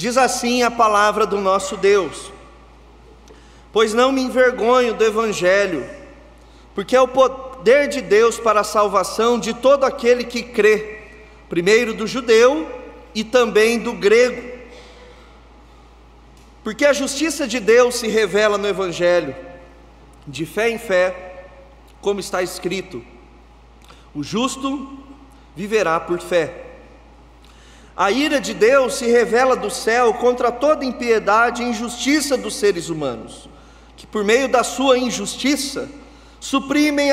Diz assim a palavra do nosso Deus: pois não me envergonho do Evangelho, porque é o poder de Deus para a salvação de todo aquele que crê, primeiro do judeu e também do grego. Porque a justiça de Deus se revela no Evangelho, de fé em fé, como está escrito: o justo viverá por fé. A ira de Deus se revela do céu contra toda impiedade e injustiça dos seres humanos, que por meio da sua injustiça suprimem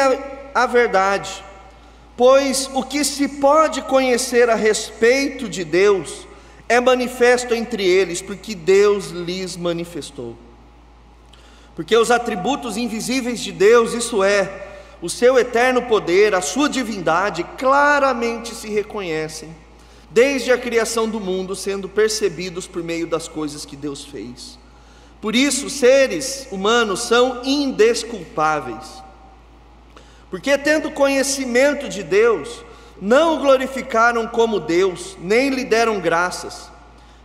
a verdade. Pois o que se pode conhecer a respeito de Deus é manifesto entre eles, porque Deus lhes manifestou. Porque os atributos invisíveis de Deus, isso é, o seu eterno poder, a sua divindade, claramente se reconhecem desde a criação do mundo, sendo percebidos por meio das coisas que Deus fez. Por isso, seres humanos são indesculpáveis, porque tendo conhecimento de Deus, não o glorificaram como Deus, nem lhe deram graças.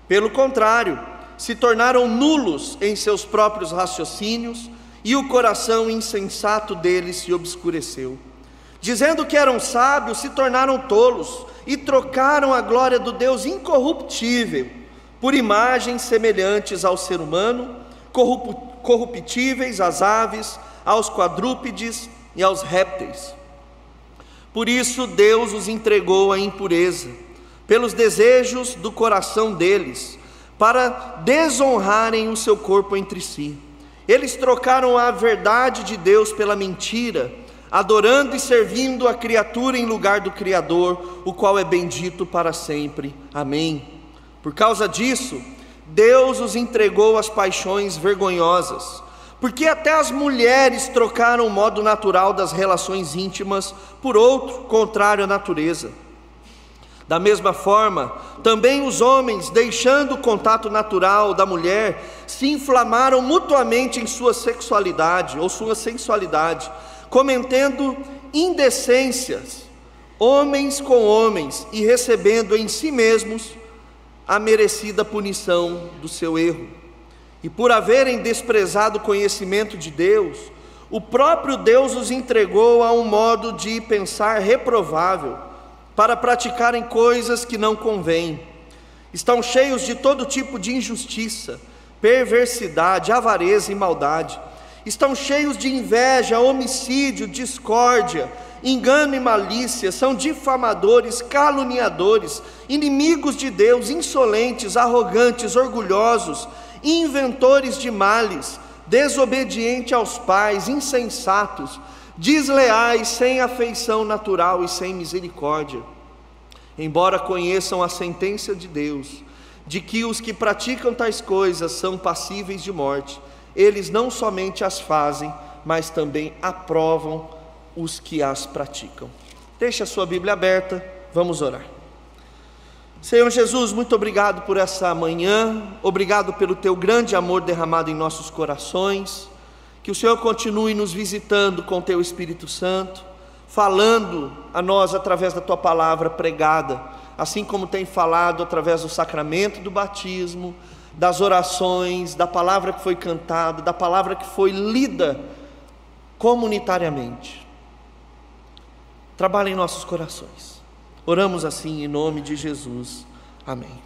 Pelo contrário, se tornaram nulos em seus próprios raciocínios, e o coração insensato deles se obscureceu. Dizendo que eram sábios, se tornaram tolos, e trocaram a glória do Deus incorruptível por imagens semelhantes ao ser humano, corruptíveis às aves, aos quadrúpedes e aos répteis. Por isso Deus os entregou à impureza, pelos desejos do coração deles, para desonrarem o seu corpo entre si. Eles trocaram a verdade de Deus pela mentira, adorando e servindo a criatura em lugar do Criador, o qual é bendito para sempre. Amém. Por causa disso, Deus os entregou às paixões vergonhosas, porque até as mulheres trocaram o modo natural das relações íntimas por outro contrário à natureza. Da mesma forma, também os homens, deixando o contato natural da mulher, se inflamaram mutuamente em sua sexualidade ou sua sensualidade, cometendo indecências, homens com homens, e recebendo em si mesmos a merecida punição do seu erro. E por haverem desprezado o conhecimento de Deus, o próprio Deus os entregou a um modo de pensar reprovável, para praticarem coisas que não convêm. Estão cheios de todo tipo de injustiça, perversidade, avareza e maldade. Estão cheios de inveja, homicídio, discórdia, engano e malícia. São difamadores, caluniadores, inimigos de Deus, insolentes, arrogantes, orgulhosos, inventores de males, desobedientes aos pais, insensatos, desleais, sem afeição natural e sem misericórdia. Embora conheçam a sentença de Deus, de que os que praticam tais coisas são passíveis de morte, eles não somente as fazem, mas também aprovam os que as praticam. Deixe a sua Bíblia aberta, vamos orar. Senhor Jesus, muito obrigado por essa manhã, obrigado pelo teu grande amor derramado em nossos corações. Que o Senhor continue nos visitando com teu Espírito Santo, falando a nós através da tua palavra pregada, assim como tem falado através do sacramento do batismo, das orações, da palavra que foi cantada, da palavra que foi lida comunitariamente. Trabalhe em nossos corações. Oramos assim em nome de Jesus. Amém.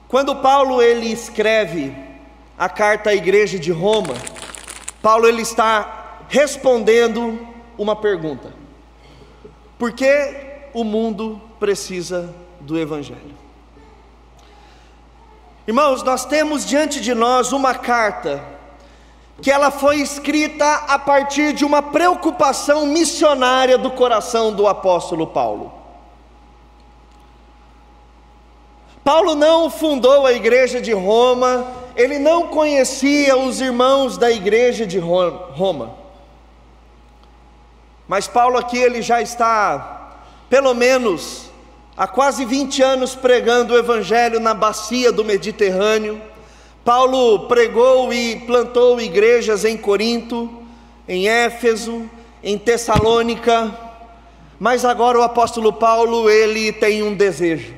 Quando Paulo ele escreve a carta à igreja de Roma, Paulo ele está respondendo uma pergunta: por que o mundo precisa do Evangelho? Irmãos, nós temos diante de nós uma carta que ela foi escrita a partir de uma preocupação missionária do coração do apóstolo Paulo. Paulo não fundou a igreja de Roma, ele não conhecia os irmãos da igreja de Roma. Mas Paulo aqui ele já está, pelo menos, há quase 20 anos pregando o Evangelho na bacia do Mediterrâneo. Paulo pregou e plantou igrejas em Corinto, em Éfeso, em Tessalônica. Mas agora o apóstolo Paulo ele tem um desejo.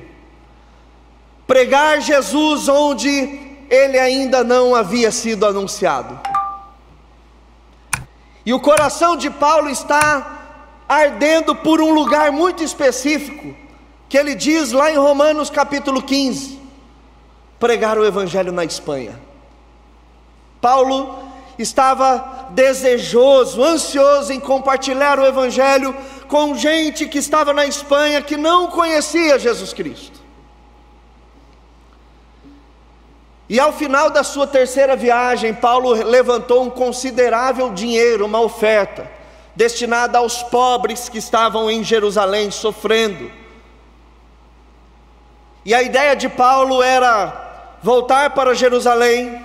pregar Jesus onde ele ainda não havia sido anunciado. E o coração de Paulo está ardendo por um lugar muito específico, que ele diz lá em Romanos capítulo 15, pregar o evangelho na Espanha. Paulo estava desejoso, ansioso em compartilhar o evangelho com gente que estava na Espanha, que não conhecia Jesus Cristo. E ao final da sua terceira viagem, Paulo levantou um considerável dinheiro, uma oferta, destinada aos pobres que estavam em Jerusalém sofrendo. E a ideia de Paulo era voltar para Jerusalém,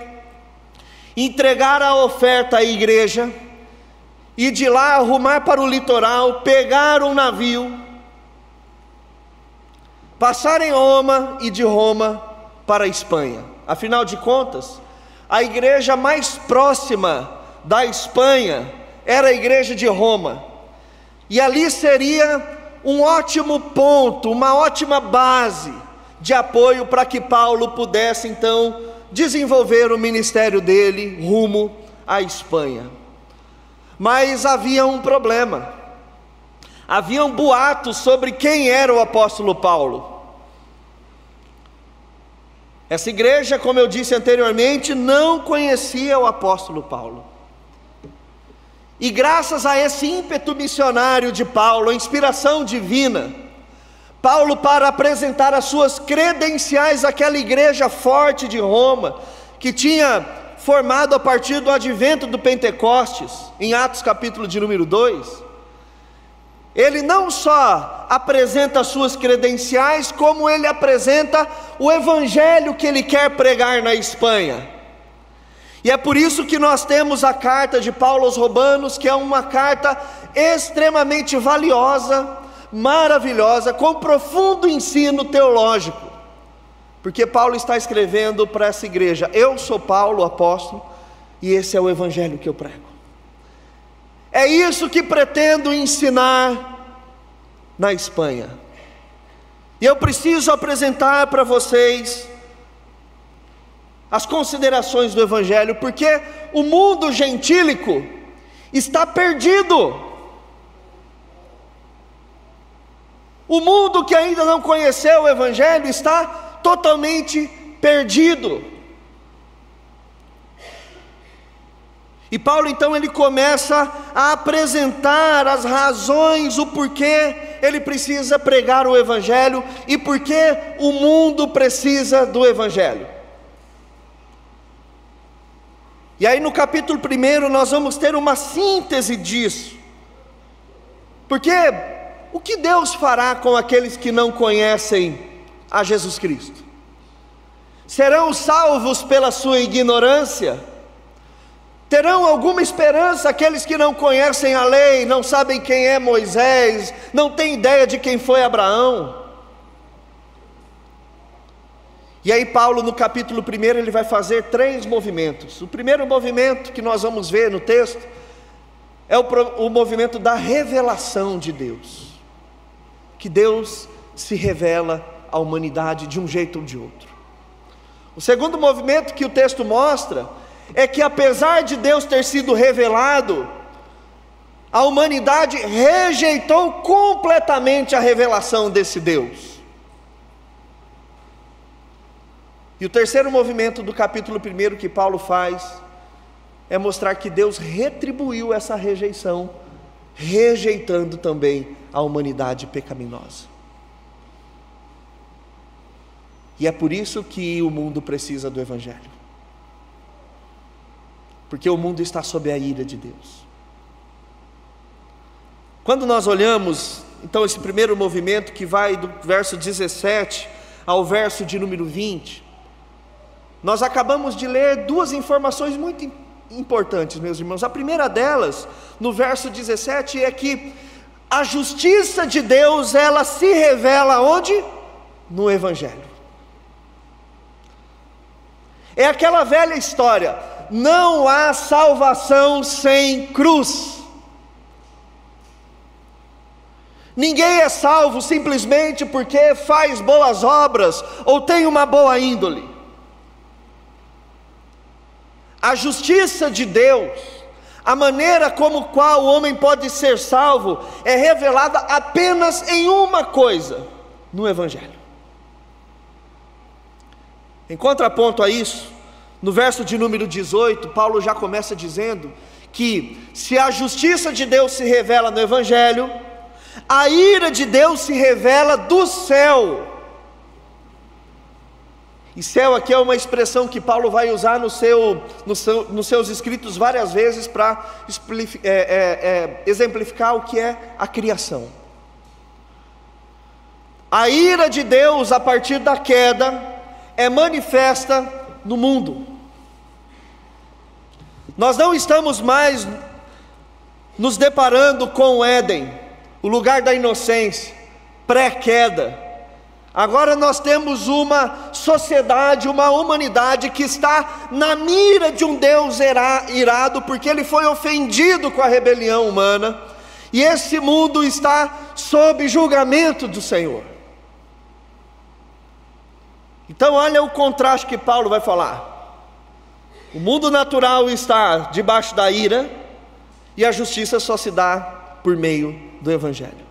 entregar a oferta à igreja, e de lá arrumar para o litoral, pegar um navio, passar em Roma e de Roma para a Espanha. Afinal de contas, a igreja mais próxima da Espanha era a igreja de Roma, e ali seria um ótimo ponto, uma ótima base de apoio para que Paulo pudesse então desenvolver o ministério dele rumo à Espanha. Mas havia um problema, haviam boatos sobre quem era o apóstolo Paulo. Essa igreja, como eu disse anteriormente, não conhecia o apóstolo Paulo. E graças a esse ímpeto missionário de Paulo, a inspiração divina, Paulo, para apresentar as suas credenciais àquela igreja forte de Roma, que tinha formado a partir do advento do Pentecostes, em Atos capítulo de número 2, ele não só apresenta as suas credenciais, como ele apresenta o evangelho que ele quer pregar na Espanha. E é por isso que nós temos a carta de Paulo aos Romanos, que é uma carta extremamente valiosa, maravilhosa, com profundo ensino teológico, porque Paulo está escrevendo para essa igreja: eu sou Paulo, apóstolo, e esse é o evangelho que eu prego. É isso que pretendo ensinar na Espanha. E eu preciso apresentar para vocês as considerações do evangelho, porque o mundo gentílico está perdido. O mundo que ainda não conheceu o evangelho está totalmente perdido. E Paulo então ele começa a apresentar as razões, o porquê ele precisa pregar o evangelho e porquê o mundo precisa do evangelho. E aí no capítulo 1 nós vamos ter uma síntese disso. Porque o que Deus fará com aqueles que não conhecem a Jesus Cristo? Serão salvos pela sua ignorância? Terão alguma esperança aqueles que não conhecem a lei, não sabem quem é Moisés, não têm ideia de quem foi Abraão? E aí Paulo no capítulo 1 ele vai fazer 3 movimentos. O primeiro movimento que nós vamos ver no texto é o movimento da revelação de Deus, que Deus se revela à humanidade de um jeito ou de outro. O segundo movimento que o texto mostra é que apesar de Deus ter sido revelado, a humanidade rejeitou completamente a revelação desse Deus. E o terceiro movimento do capítulo 1 que Paulo faz é mostrar que Deus retribuiu essa rejeição, rejeitando também a humanidade pecaminosa. E é por isso que o mundo precisa do evangelho, porque o mundo está sob a ira de Deus. Quando nós olhamos então esse primeiro movimento, que vai do verso 17 ao verso de número 20, nós acabamos de ler 2 informações muito importantes, meus irmãos. A primeira delas, no verso 17, é que a justiça de Deus, ela se revela onde? No evangelho. É aquela velha história: não há salvação sem cruz. Ninguém é salvo simplesmente porque faz boas obras ou tem uma boa índole. A justiça de Deus, a maneira como qual o homem pode ser salvo, é revelada apenas em uma coisa: no Evangelho. Em contraponto a isso, no verso de número 18, Paulo já começa dizendo que se a justiça de Deus se revela no Evangelho, a ira de Deus se revela do céu. E céu aqui é uma expressão que Paulo vai usar nos seus escritos várias vezes para exemplificar o que é a criação. A ira de Deus a partir da queda é manifesta no mundo. Nós não estamos mais nos deparando com o Éden, o lugar da inocência, pré-queda. Agora nós temos uma sociedade, uma humanidade que está na mira de um Deus irado, porque ele foi ofendido com a rebelião humana, e esse mundo está sob julgamento do Senhor. Então olha o contraste que Paulo vai falar. O mundo natural está debaixo da ira, e a justiça só se dá por meio do Evangelho.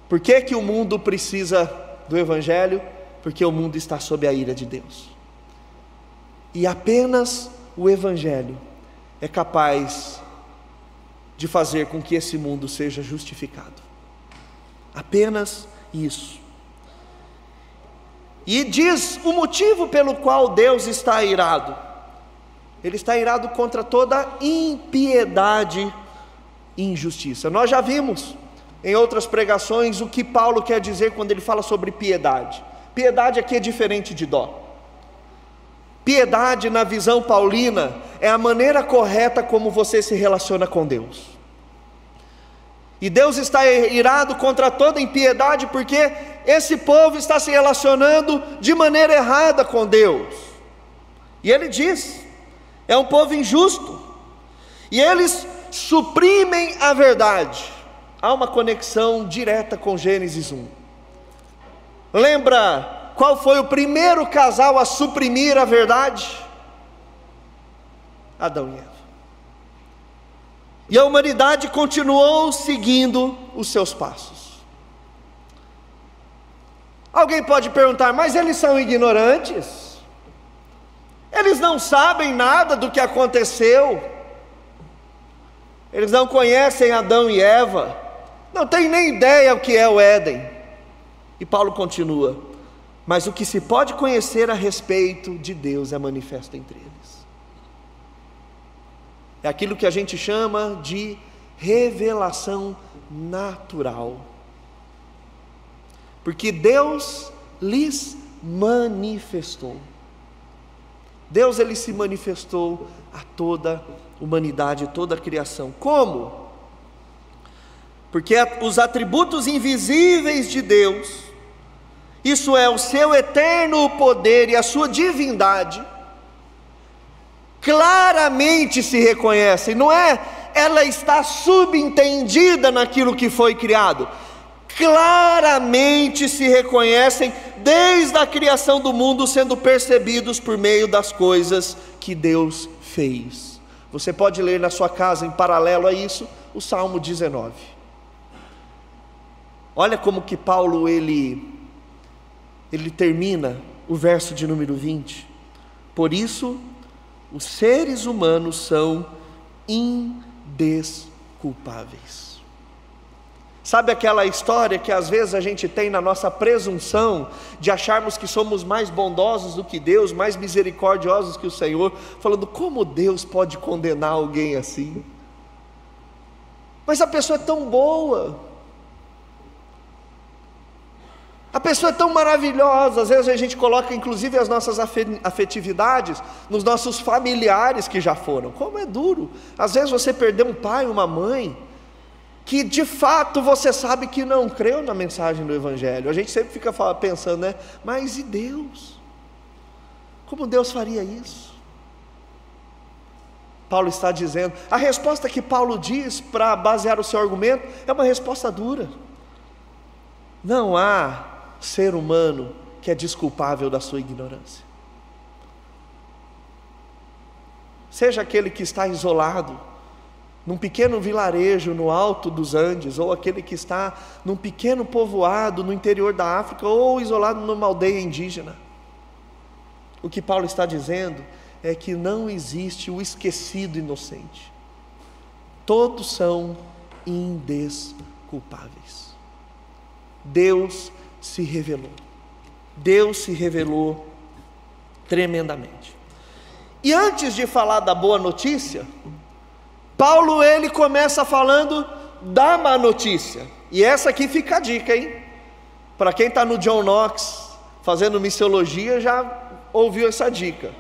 Por que que o mundo precisa do Evangelho? Porque o mundo está sob a ira de Deus, e apenas o Evangelho é capaz de fazer com que esse mundo seja justificado. Apenas isso. E diz o motivo pelo qual Deus está irado. Ele está irado contra toda impiedade e injustiça. Nós já vimos em outras pregações o que Paulo quer dizer quando ele fala sobre piedade. Piedade aqui é diferente de dó. Piedade, na visão paulina, é a maneira correta como você se relaciona com Deus. E Deus está irado contra toda impiedade porque esse povo está se relacionando de maneira errada com Deus. E ele diz: é um povo injusto, e eles suprimem a verdade. Há uma conexão direta com Gênesis 1. Lembra qual foi o primeiro casal a suprimir a verdade? Adão e Eva. E a humanidade continuou seguindo os seus passos. Alguém pode perguntar: mas eles são ignorantes? Eles não sabem nada do que aconteceu? Eles não conhecem Adão e Eva? Não têm nem ideia o que é o Éden? E Paulo continua: mas o que se pode conhecer a respeito de Deus é manifesto entre eles. É aquilo que a gente chama de revelação natural. Porque Deus lhes manifestou. Deus, ele se manifestou a toda a humanidade, toda a criação. Como? Porque os atributos invisíveis de Deus, isso é, o seu eterno poder e a sua divindade, claramente se reconhecem. Não é ela está subentendida naquilo que foi criado. Claramente se reconhecem desde a criação do mundo, sendo percebidos por meio das coisas que Deus fez. Você pode ler na sua casa, em paralelo a isso, o Salmo 19. Olha como que Paulo ele termina o verso de número 20. Por isso os seres humanos são indesculpáveis. Sabe aquela história que às vezes a gente tem na nossa presunção de acharmos que somos mais bondosos do que Deus, mais misericordiosos que o Senhor, falando: como Deus pode condenar alguém assim? Mas a pessoa é tão boa, a pessoa é tão maravilhosa. Às vezes a gente coloca inclusive as nossas afetividades nos nossos familiares que já foram. Como é duro, às vezes você perdeu um pai, uma mãe, que de fato você sabe que não creu na mensagem do Evangelho. A gente sempre fica pensando, né? Mas e Deus? Como Deus faria isso? Paulo está dizendo, a resposta que Paulo diz para basear o seu argumento é uma resposta dura. Não há ser humano que é desculpável da sua ignorância. Seja aquele que está isolado num pequeno vilarejo no alto dos Andes, ou aquele que está num pequeno povoado no interior da África, ou isolado numa aldeia indígena. O que Paulo está dizendo é que não existe o esquecido inocente. Todos são indesculpáveis. Deus se revelou. Deus se revelou tremendamente. E antes de falar da boa notícia, Paulo ele começa falando da má notícia. E essa aqui fica a dica, hein? Para quem está no John Knox fazendo missiologia, já ouviu essa dica.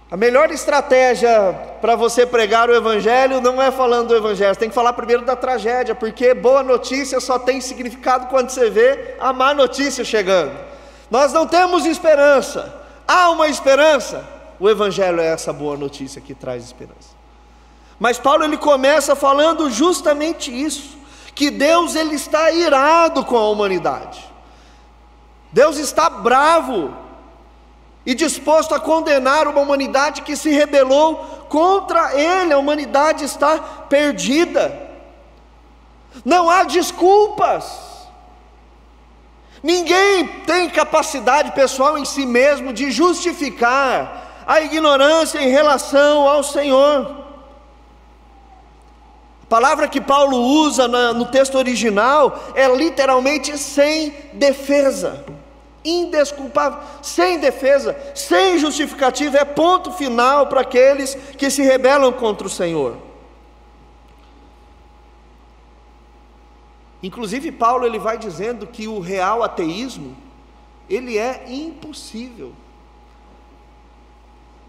A melhor estratégia para você pregar o Evangelho não é falando do Evangelho, você tem que falar primeiro da tragédia, porque boa notícia só tem significado quando você vê a má notícia chegando. Nós não temos esperança, há uma esperança. O Evangelho é essa boa notícia que traz esperança. Mas Paulo ele começa falando justamente isso, que Deus ele está irado com a humanidade. Deus está bravo e disposto a condenar uma humanidade que se rebelou contra Ele. A humanidade está perdida. Não há desculpas. Ninguém tem capacidade pessoal em si mesmo de justificar a ignorância em relação ao Senhor. A palavra que Paulo usa no texto original é literalmente sem defesa, indesculpável, sem defesa, sem justificativa, é ponto final para aqueles que se rebelam contra o Senhor. Inclusive Paulo ele vai dizendo que o real ateísmo, ele é impossível,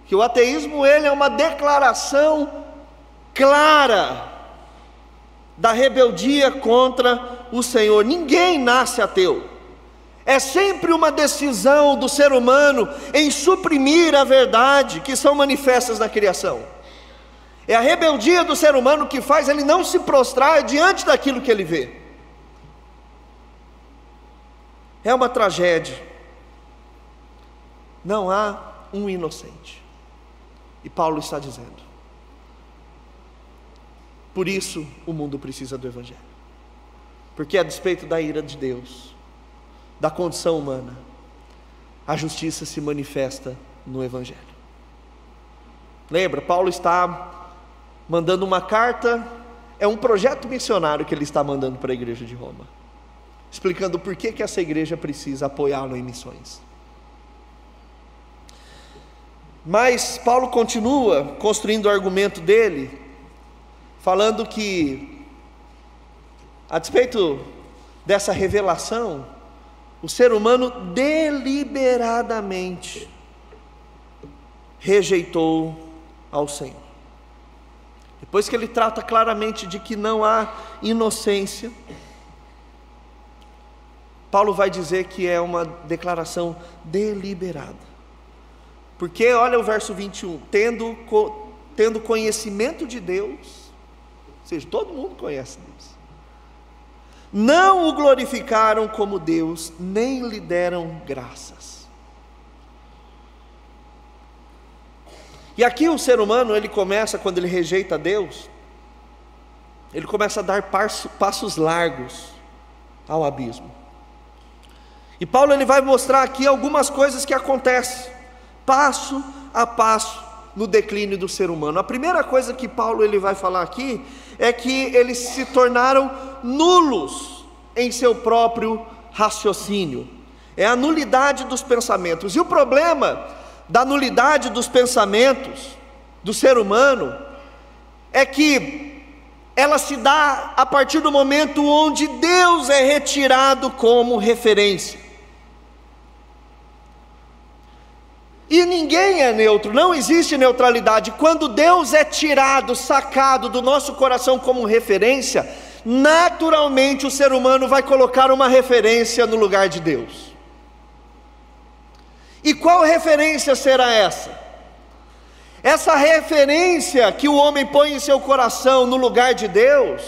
que o ateísmo ele é uma declaração clara da rebeldia contra o Senhor. Ninguém nasce ateu, é sempre uma decisão do ser humano em suprimir a verdade que são manifestas na criação. É a rebeldia do ser humano que faz ele não se prostrar diante daquilo que ele vê. É uma tragédia. Não há um inocente. E Paulo está dizendo: por isso o mundo precisa do Evangelho, porque a despeito da ira de Deus, da condição humana, a justiça se manifesta no Evangelho. Lembra, Paulo está mandando uma carta, é um projeto missionário que ele está mandando para a igreja de Roma, explicando por que essa igreja precisa apoiá-lo em missões. Mas Paulo continua construindo o argumento dele, falando que, a despeito dessa revelação, o ser humano deliberadamente rejeitou ao Senhor. Depois que ele trata claramente de que não há inocência, Paulo vai dizer que é uma declaração deliberada. Porque olha o verso 21, tendo conhecimento de Deus, ou seja, todo mundo conhece Deus, não o glorificaram como Deus, nem lhe deram graças. E aqui o ser humano, ele começa, quando ele rejeita Deus, ele começa a dar passos largos ao abismo. E Paulo ele vai mostrar aqui algumas coisas que acontecem, passo a passo, no declínio do ser humano. A primeira coisa que Paulo ele vai falar aqui é que eles se tornaram nulos em seu próprio raciocínio. É a nulidade dos pensamentos. E o problema da nulidade dos pensamentos do ser humano é que ela se dá a partir do momento onde Deus é retirado como referência. E ninguém é neutro, não existe neutralidade. Quando Deus é tirado, sacado do nosso coração como referência, naturalmente o ser humano vai colocar uma referência no lugar de Deus. E qual referência será essa? Essa referência que o homem põe em seu coração no lugar de Deus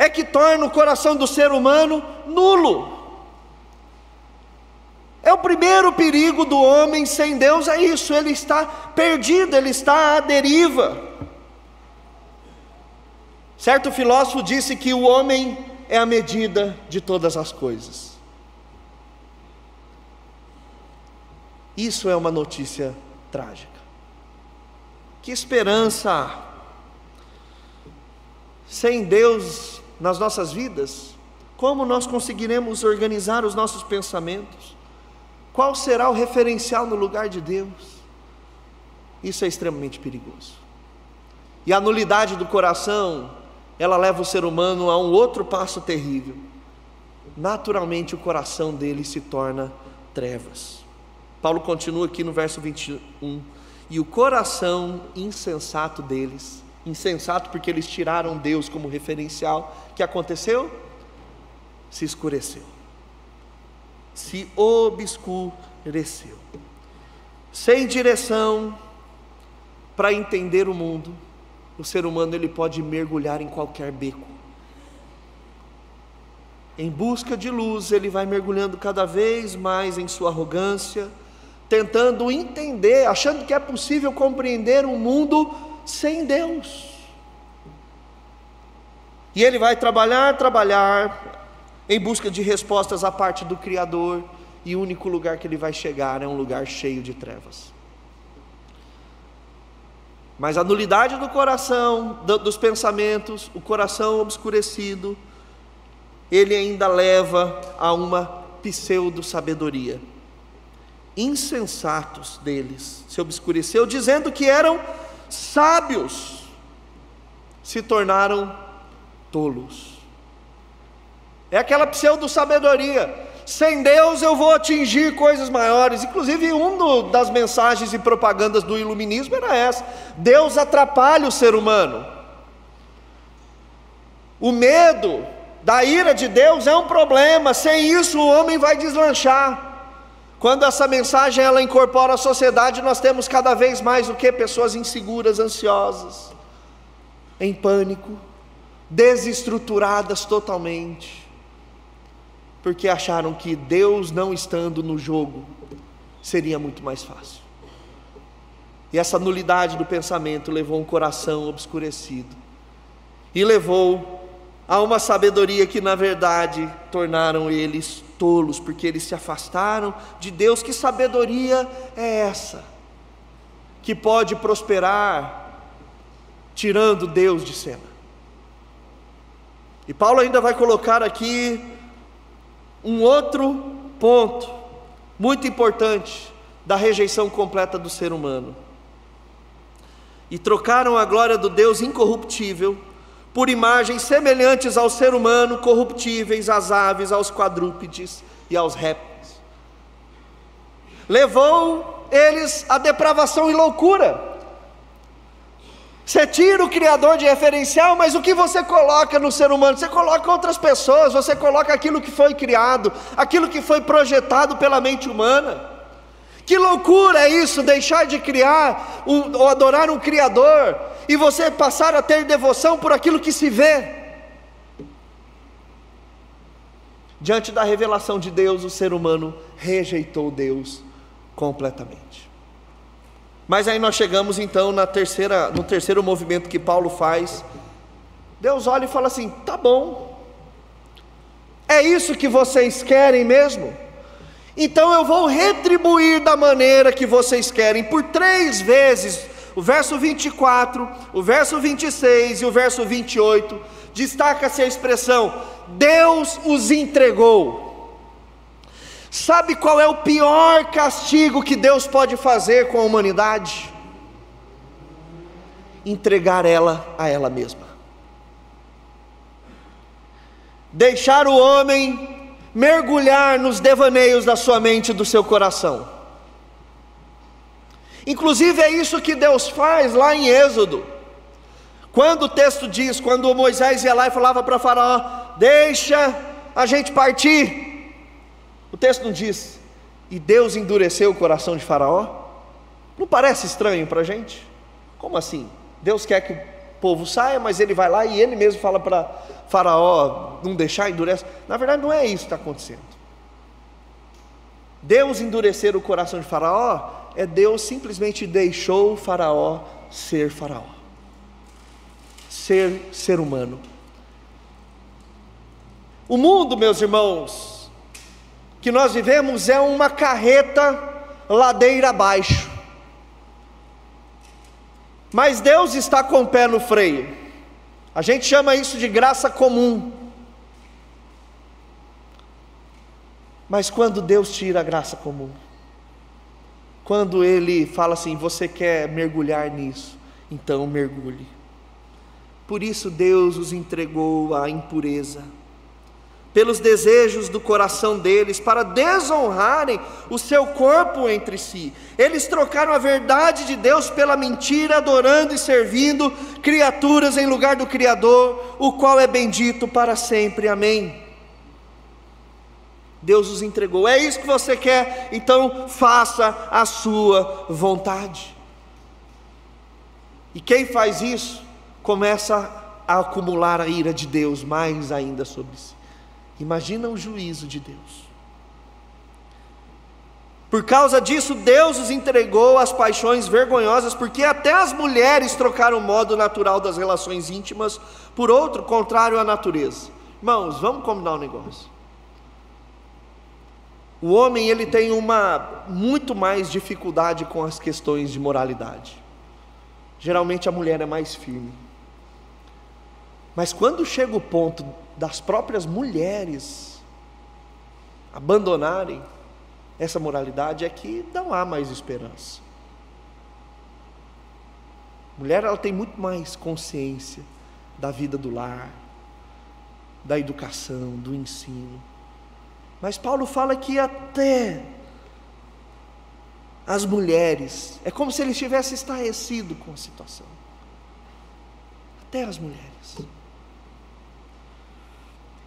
é que torna o coração do ser humano nulo. É o primeiro perigo do homem sem Deus, é isso, ele está perdido, ele está à deriva. Certo filósofo disse que o homem é a medida de todas as coisas. Isso é uma notícia trágica. Que esperança há? Sem Deus nas nossas vidas, como nós conseguiremos organizar os nossos pensamentos? Qual será o referencial no lugar de Deus? Isso é extremamente perigoso. E a nulidade do coração, ela leva o ser humano a um outro passo terrível. Naturalmente o coração dele se torna trevas. Paulo continua aqui no verso 21. E o coração insensato deles, insensato porque eles tiraram Deus como referencial, o que aconteceu? Se escureceu, se obscureceu. Sem direção para entender o mundo, o ser humano ele pode mergulhar em qualquer beco. Em busca de luz, ele vai mergulhando cada vez mais em sua arrogância, tentando entender, achando que é possível compreender um mundo sem Deus. E ele vai trabalhar em busca de respostas à parte do Criador, e o único lugar que ele vai chegar é um lugar cheio de trevas. Mas a nulidade do coração, dos pensamentos, o coração obscurecido, ele ainda leva a uma pseudo-sabedoria. Insensatos deles se obscureceu, dizendo que eram sábios, se tornaram tolos. É aquela pseudo-sabedoria. Sem Deus eu vou atingir coisas maiores. Inclusive das mensagens e propagandas do iluminismo era essa: Deus atrapalha o ser humano. O medo da ira de Deus é um problema. Sem isso o homem vai deslanchar. Quando essa mensagem ela incorpora a sociedade, nós temos cada vez mais o que? Pessoas inseguras, ansiosas, em pânico, desestruturadas totalmente, porque acharam que Deus não estando no jogo seria muito mais fácil. E essa nulidade do pensamento levou um coração obscurecido, e levou a uma sabedoria que na verdade tornaram eles tolos, porque eles se afastaram de Deus. Que sabedoria é essa, que pode prosperar tirando Deus de cena? E Paulo ainda vai colocar aqui um outro ponto muito importante da rejeição completa do ser humano. E trocaram a glória do Deus incorruptível por imagens semelhantes ao ser humano, corruptíveis, às aves, aos quadrúpedes e aos répteis. Levou eles à depravação e loucura. Você tira o Criador de referencial, mas o que você coloca no ser humano? Você coloca outras pessoas, você coloca aquilo que foi criado, aquilo que foi projetado pela mente humana. Que loucura é isso, deixar de criar ou adorar um Criador, e você passar a ter devoção por aquilo que se vê. Diante da revelação de Deus, o ser humano rejeitou Deus completamente. Mas aí nós chegamos então no terceiro movimento que Paulo faz. Deus olha e fala assim: tá bom, é isso que vocês querem mesmo? Então eu vou retribuir da maneira que vocês querem. Por 3 vezes, o verso 24, o verso 26 e o verso 28, destaca-se a expressão: Deus os entregou. Sabe qual é o pior castigo que Deus pode fazer com a humanidade? Entregar ela a ela mesma. Deixar o homem mergulhar nos devaneios da sua mente e do seu coração. Inclusive é isso que Deus faz lá em Êxodo. Quando o texto diz, quando Moisés ia lá e falava para Faraó: deixa a gente partir. O texto não diz: e Deus endureceu o coração de Faraó? Não parece estranho para a gente? Como assim? Deus quer que o povo saia, mas ele vai lá e ele mesmo fala para Faraó não deixar, endurece. Na verdade não é isso que está acontecendo. Deus endurecer o coração de Faraó, é Deus simplesmente deixou o Faraó, ser ser humano. O mundo, meus irmãos, que nós vivemos é uma carreta ladeira abaixo, mas Deus está com o pé no freio. A gente chama isso de graça comum. Mas quando Deus tira a graça comum, quando Ele fala assim, você quer mergulhar nisso, então mergulhe. Por isso Deus os entregou à impureza, pelos desejos do coração deles, para desonrarem o seu corpo entre si. Eles trocaram a verdade de Deus pela mentira, adorando e servindo criaturas em lugar do Criador, o qual é bendito para sempre. Amém. Deus os entregou. É isso que você quer? Então faça a sua vontade. E quem faz isso, começa a acumular a ira de Deus mais ainda sobre si. Imagina o juízo de Deus. Por causa disso, Deus os entregou às paixões vergonhosas, porque até as mulheres trocaram o modo natural das relações íntimas por outro contrário à natureza. Irmãos, vamos combinar um negócio. O homem, ele tem muito mais dificuldade com as questões de moralidade. Geralmente a mulher é mais firme. Mas quando chega o ponto das próprias mulheres abandonarem essa moralidade, é que não há mais esperança. A mulher, ela tem muito mais consciência da vida do lar, da educação, do ensino. Mas Paulo fala que até as mulheres, é como se ele estivesse estarrecido com a situação. Até as mulheres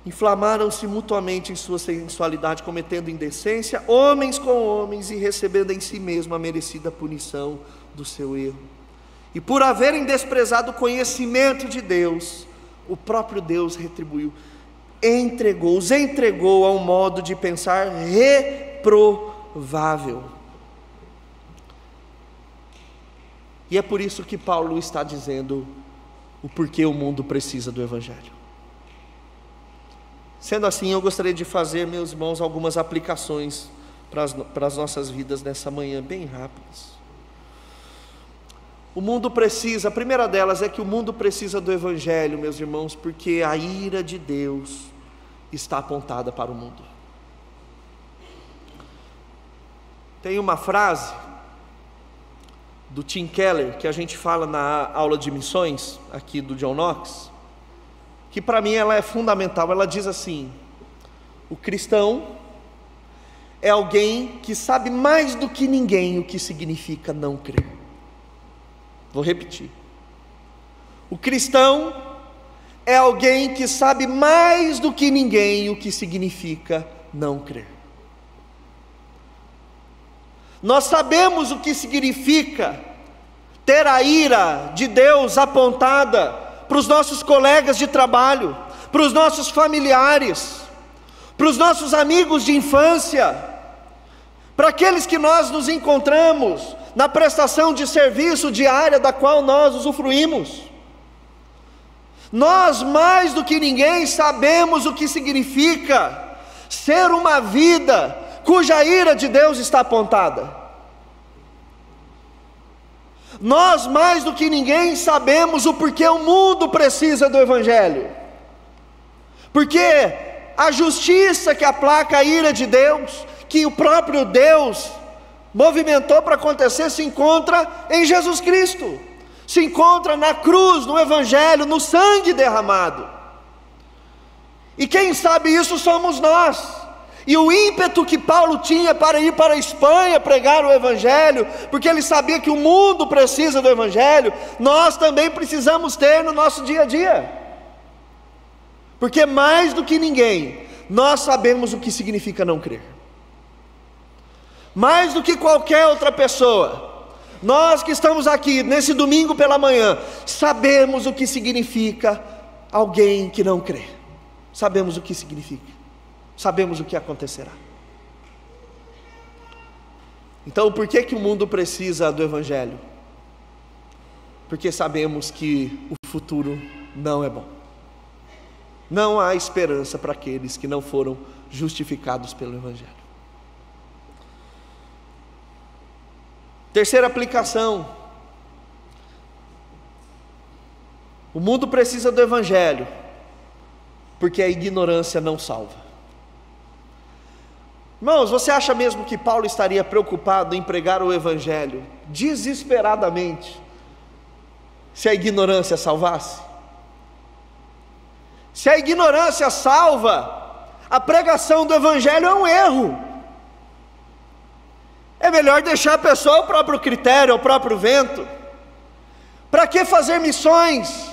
inflamaram-se mutuamente em sua sensualidade, cometendo indecência, homens com homens, e recebendo em si mesmo a merecida punição do seu erro. E por haverem desprezado o conhecimento de Deus, o próprio Deus retribuiu, os entregou a um modo de pensar reprovável. E é por isso que Paulo está dizendo o porquê o mundo precisa do Evangelho. Sendo assim, eu gostaria de fazer, meus irmãos, algumas aplicações para as nossas vidas nessa manhã, bem rápidas. O mundo precisa, a primeira delas é que o mundo precisa do Evangelho, meus irmãos, porque a ira de Deus está apontada para o mundo. Tem uma frase do Tim Keller, que a gente fala na aula de missões, aqui do John Knox, que para mim ela é fundamental. Ela diz assim: o cristão é alguém que sabe mais do que ninguém o que significa não crer. Vou repetir. O cristão é alguém que sabe mais do que ninguém o que significa não crer. Nós sabemos o que significa ter a ira de Deus apontada para os nossos colegas de trabalho, para os nossos familiares, para os nossos amigos de infância, para aqueles que nós nos encontramos na prestação de serviço diária da qual nós usufruímos. Nós, mais do que ninguém, sabemos o que significa ser uma vida cuja ira de Deus está apontada. Nós, mais do que ninguém, sabemos o porquê o mundo precisa do Evangelho. Porque a justiça que aplaca a ira de Deus, que o próprio Deus movimentou para acontecer, se encontra em Jesus Cristo, se encontra na cruz, no Evangelho, no sangue derramado. E quem sabe isso somos nós. E o ímpeto que Paulo tinha para ir para a Espanha pregar o Evangelho, porque ele sabia que o mundo precisa do Evangelho, nós também precisamos ter no nosso dia a dia. Porque mais do que ninguém, nós sabemos o que significa não crer. Mais do que qualquer outra pessoa, Nós que estamos aqui nesse domingo pela manhã, sabemos o que significa alguém que não crê. Sabemos o que significa. Sabemos o que acontecerá. Então, por que o mundo precisa do Evangelho? Porque sabemos que o futuro não é bom. Não há esperança para aqueles que não foram justificados pelo Evangelho. Terceira aplicação. O mundo precisa do Evangelho, porque a ignorância não salva. Irmãos, você acha mesmo que Paulo estaria preocupado em pregar o Evangelho desesperadamente, se a ignorância salvasse? Se a ignorância salva, a pregação do Evangelho é um erro. É melhor deixar a pessoa ao próprio critério, ao próprio vento. Para que fazer missões?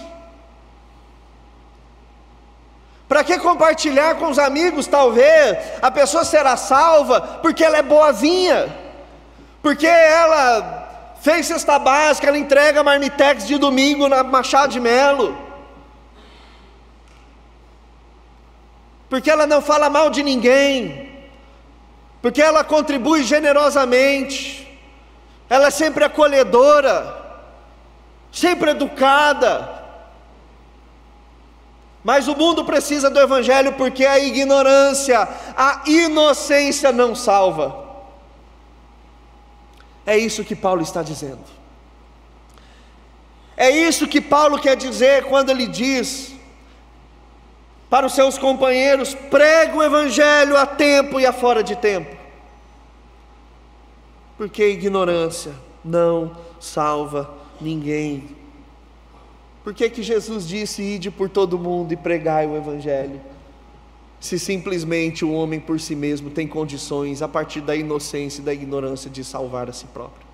Para que compartilhar com os amigos? Talvez a pessoa será salva porque ela é boazinha, porque ela fez cesta básica, ela entrega marmitex de domingo na Machado de Melo, porque ela não fala mal de ninguém, porque ela contribui generosamente, ela é sempre acolhedora, sempre educada. Mas o mundo precisa do Evangelho porque a ignorância, a inocência não salva. É isso que Paulo está dizendo. É isso que Paulo quer dizer quando ele diz para os seus companheiros: prega o Evangelho a tempo e a fora de tempo. Porque a ignorância não salva ninguém. Por que Jesus disse: ide por todo mundo e pregai o Evangelho? Se simplesmente o homem por si mesmo tem condições, a partir da inocência e da ignorância, de salvar a si próprio.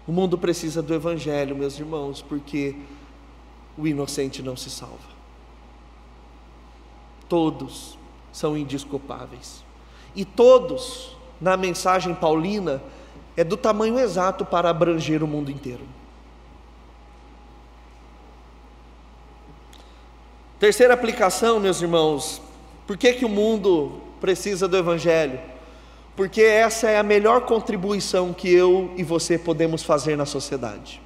O mundo precisa do Evangelho, meus irmãos, porque o inocente não se salva. Todos são indesculpáveis. E todos, na mensagem paulina, é do tamanho exato para abranger o mundo inteiro. Terceira aplicação, meus irmãos, por que o mundo precisa do Evangelho? Porque essa é a melhor contribuição que eu e você podemos fazer na sociedade.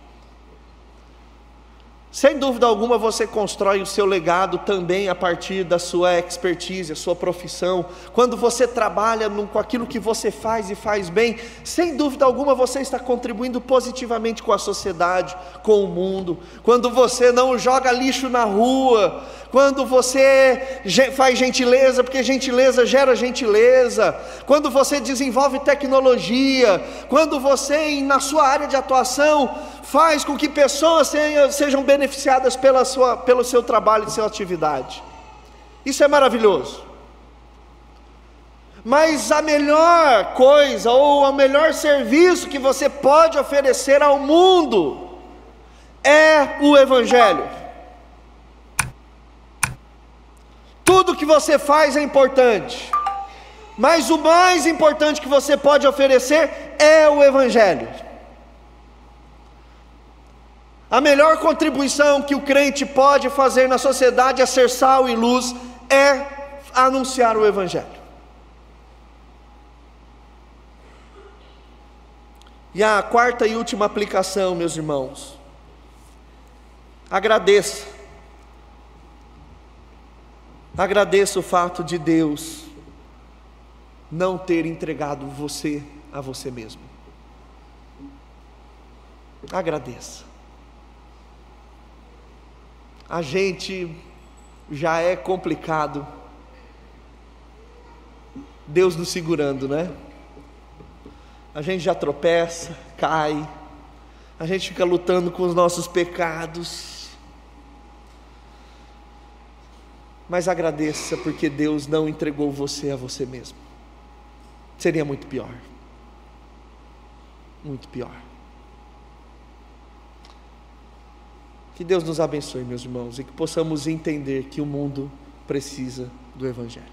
Sem dúvida alguma, você constrói o seu legado também a partir da sua expertise, a sua profissão. Quando você trabalha com aquilo que você faz e faz bem, sem dúvida alguma você está contribuindo positivamente com a sociedade, com o mundo. Quando você não joga lixo na rua, quando você faz gentileza, porque gentileza gera gentileza, quando você desenvolve tecnologia, quando você, na sua área de atuação, faz com que pessoas sejam beneficiadas pelo seu trabalho e sua atividade. Isso é maravilhoso. Mas a melhor coisa, ou o melhor serviço que você pode oferecer ao mundo, é o Evangelho. Tudo que você faz é importante, mas o mais importante que você pode oferecer é o Evangelho. A melhor contribuição que o crente pode fazer na sociedade é ser sal e luz, é anunciar o Evangelho. E a quarta e última aplicação, meus irmãos, agradeça o fato de Deus não ter entregado você a você mesmo. Agradeça. A gente já é complicado, Deus nos segurando, né? A gente já tropeça, cai, a gente fica lutando com os nossos pecados, mas agradeça porque Deus não entregou você a você mesmo. Seria muito pior, muito pior. Que Deus nos abençoe, meus irmãos, e que possamos entender que o mundo precisa do Evangelho.